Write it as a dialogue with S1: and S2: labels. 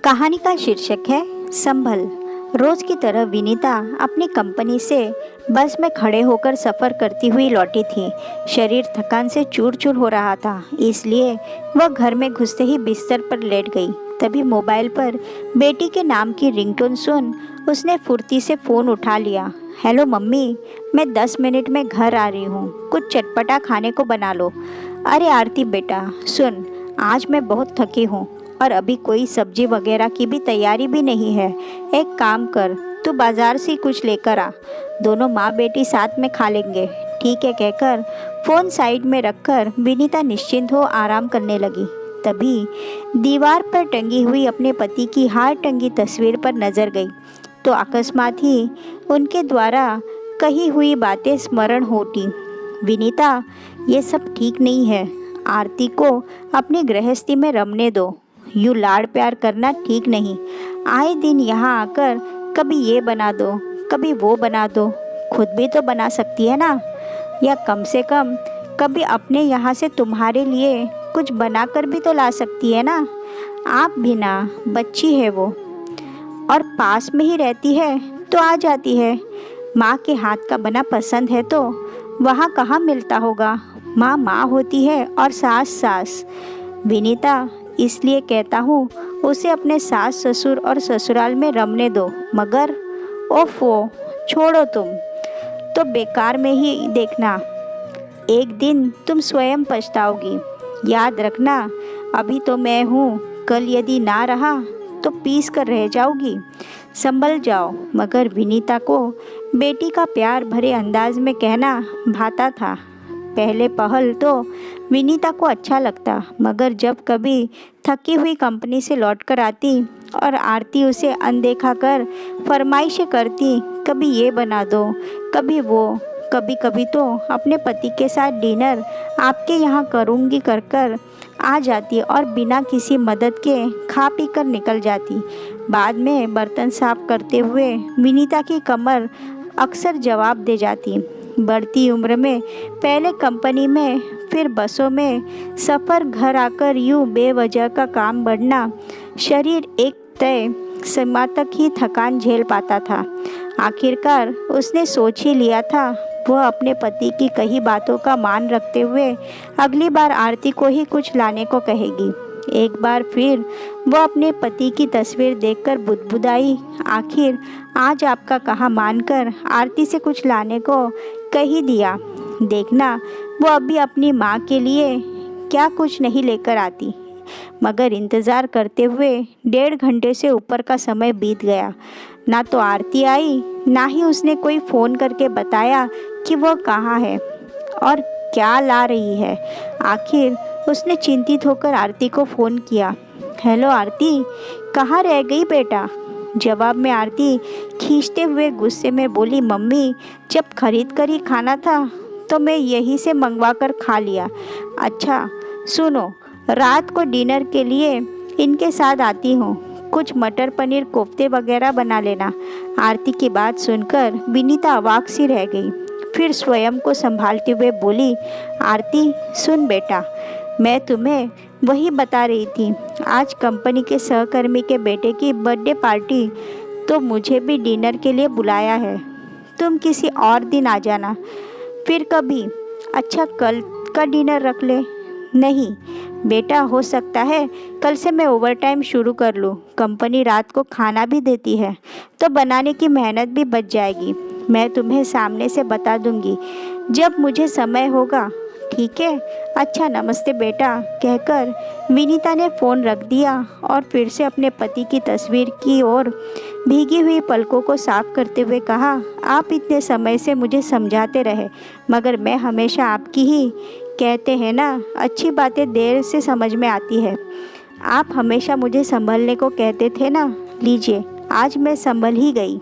S1: कहानी का शीर्षक है संभल। रोज की तरह विनीता अपनी कंपनी से बस में खड़े होकर सफ़र करती हुई लौटी थी। शरीर थकान से चूर चूर हो रहा था, इसलिए वह घर में घुसते ही बिस्तर पर लेट गई। तभी मोबाइल पर बेटी के नाम की रिंगटोन सुन उसने फुर्ती से फ़ोन उठा लिया। हेलो मम्मी, मैं 10 मिनट में घर आ रही हूँ, कुछ चटपटा खाने को बना लो। अरे आरती बेटा सुन, आज मैं बहुत थकी हूँ और अभी कोई सब्जी वगैरह की भी तैयारी भी नहीं है। एक काम कर, तू बाजार से कुछ लेकर आ, दोनों माँ बेटी साथ में खा लेंगे। ठीक है कहकर फ़ोन साइड में रखकर विनीता निश्चिंत हो आराम करने लगी। तभी दीवार पर टंगी हुई अपने पति की हार टंगी तस्वीर पर नजर गई तो अकस्मात ही उनके द्वारा कही हुई बातें स्मरण हो उठी। विनीता, ये सब ठीक नहीं है। आरती को अपनी गृहस्थी में रमने दो। यूँ लाड़ प्यार करना ठीक नहीं। आए दिन यहाँ आकर कभी ये बना दो, कभी वो बना दो। खुद भी तो बना सकती है ना, या कम से कम कभी अपने यहाँ से तुम्हारे लिए कुछ बनाकर भी तो ला सकती है ना। आप भी ना, बच्ची है वो, और पास में ही रहती है तो आ जाती है। माँ के हाथ का बना पसंद है तो वहाँ कहाँ मिलता होगा। माँ माँ होती है और सास सास। विनीता, इसलिए कहता हूँ उसे अपने सास ससुर और ससुराल में रमने दो। मगर ओफो, छोड़ो, तुम तो बेकार में ही देखना, एक दिन तुम स्वयं पछताओगी। याद रखना, अभी तो मैं हूँ, कल यदि ना रहा तो पीस कर रह जाओगी। संभल जाओ। मगर विनीता को बेटी का प्यार भरे अंदाज में कहना भाता था। पहले पहल तो विनीता को अच्छा लगता, मगर जब कभी थकी हुई कंपनी से लौटकर आती और आरती उसे अनदेखा कर फरमाइशें करती, कभी ये बना दो, कभी वो, कभी कभी तो अपने पति के साथ डिनर आपके यहाँ करूँगी कर कर आ जाती और बिना किसी मदद के खा पी कर निकल जाती। बाद में बर्तन साफ करते हुए विनीता की कमर अक्सर जवाब दे जाती। बढ़ती उम्र में पहले कंपनी में, फिर बसों में सफ़र, घर आकर यूँ बेवजह का काम बढ़ना, शरीर एक तय सीमा तक ही थकान झेल पाता था। आखिरकार उसने सोच ही लिया था वह अपने पति की कही बातों का मान रखते हुए अगली बार आरती को ही कुछ लाने को कहेगी। एक बार फिर वह अपने पति की तस्वीर देखकर बुदबुदाई। आखिर आज आपका कहा मानकर आरती से कुछ लाने को कह ही दिया। देखना वो अभी अपनी माँ के लिए क्या कुछ नहीं लेकर आती। मगर इंतज़ार करते हुए 1.5 घंटे से ऊपर का समय बीत गया। ना तो आरती आई, ना ही उसने कोई फ़ोन करके बताया कि वह कहाँ है और क्या ला रही है। आखिर उसने चिंतित होकर आरती को फ़ोन किया। हेलो आरती, कहाँ रह गई बेटा? जवाब में आरती खींचते हुए गुस्से में बोली, मम्मी, जब खरीद कर ही खाना था तो मैं यहीं से मंगवा कर खा लिया। अच्छा सुनो, रात को डिनर के लिए इनके साथ आती हूँ, कुछ मटर पनीर कोफ्ते वगैरह बना लेना। आरती की बात सुनकर विनीता अवाक सी रह गई। फिर स्वयं को संभालते हुए बोली, आरती सुन बेटा, मैं तुम्हें वही बता रही थी, आज कंपनी के सहकर्मी के बेटे की बर्थडे पार्टी, तो मुझे भी डिनर के लिए बुलाया है। तुम किसी और दिन आ जाना, फिर कभी। अच्छा कल का डिनर रख ले। नहीं बेटा, हो सकता है कल से मैं ओवरटाइम शुरू कर लूँ। कंपनी रात को खाना भी देती है तो बनाने की मेहनत भी बच जाएगी। मैं तुम्हें सामने से बता दूंगी जब मुझे समय होगा, ठीक है? अच्छा नमस्ते बेटा, कहकर विनीता ने फ़ोन रख दिया और फिर से अपने पति की तस्वीर की ओर भीगी हुई पलकों को साफ करते हुए कहा, आप इतने समय से मुझे समझाते रहे, मगर मैं हमेशा आपकी ही, कहते हैं ना, अच्छी बातें देर से समझ में आती है। आप हमेशा मुझे संभलने को कहते थे ना, लीजिए आज मैं संभल ही गई।